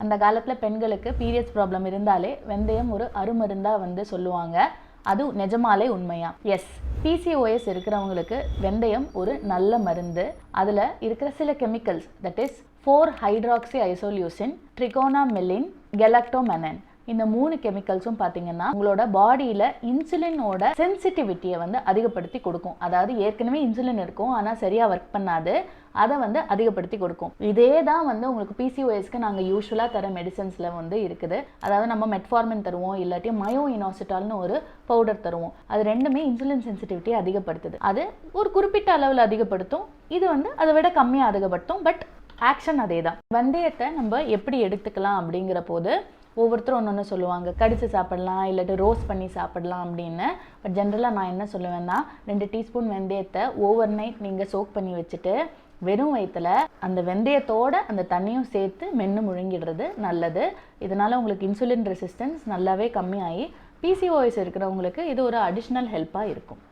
அந்த காலத்தில் பெண்களுக்கு பீரியட்ஸ் ப்ராப்ளம் இருந்தாலே வெந்தயம் ஒரு அருமருந்தாக வந்து சொல்லுவாங்க. அது நிஜமாலே உண்மையா? எஸ், பிசிஓஎஸ் இருக்கிறவங்களுக்கு வெந்தயம் ஒரு நல்ல மருந்து. அதில் இருக்கிற சில கெமிக்கல்ஸ், தட் இஸ் 4-ஹைட்ராக்சி ஐசோலியூசின், ட்ரிகோனாமெலின், கெலக்டோமெனன், இந்த 3 கெமிக்கல்ஸும் பார்த்தீங்கன்னா உங்களோட பாடியில் இன்சுலினோட சென்சிட்டிவிட்டியை வந்து அதிகப்படுத்தி கொடுக்கும். அதாவது ஏற்கனவே இன்சுலின் இருக்கும் ஆனால் சரியாக ஒர்க் பண்ணாது, அதை வந்து அதிகப்படுத்தி கொடுக்கும். இதே தான் வந்து உங்களுக்கு பிசிஓஎஸ்க்கு நாங்கள் யூஸ்வலாக தர மெடிசன்ஸில் வந்து இருக்குது. அதாவது நம்ம மெட்ஃபார்மின் தருவோம், இல்லாட்டி மயோ இனோசிட்டால்னு ஒரு பவுடர் தருவோம். அது ரெண்டுமே இன்சுலின் சென்சிட்டிவிட்டியை அதிகப்படுத்துது. அது ஒரு குறிப்பிட்ட அளவில் அதிகப்படுத்தும், இது வந்து அதை விட கம்மியாக அதிகப்படுத்தும். பட் ஆக்ஷன் அதே தான். வெந்தயத்தை நம்ம எப்படி எடுத்துக்கலாம் அப்படிங்கிற போது ஒவ்வொருத்தரும் ஒன்று சொல்லுவாங்க. கடிச்சு சாப்பிடலாம், இல்லாட்டி ரோஸ்ட் பண்ணி சாப்பிடலாம் அப்படின்னு. பட் ஜென்ரலாக நான் என்ன சொல்லுவேன்னா, 2 டீஸ்பூன் வெந்தயத்தை ஓவர் நைட் நீங்கள் சோக் பண்ணி வச்சுட்டு வெறும் வயிற்றுல அந்த வெந்தயத்தோட அந்த தண்ணியும் சேர்த்து மென்று முழுங்கிடுறது நல்லது. இதனால் உங்களுக்கு இன்சுலின் ரெசிஸ்டன்ஸ் நல்லாவே கம்மியாகி பிசிஓஎஸ் இருக்கிறவங்களுக்கு இது ஒரு அடிஷ்னல் ஹெல்ப்பாக இருக்கும்.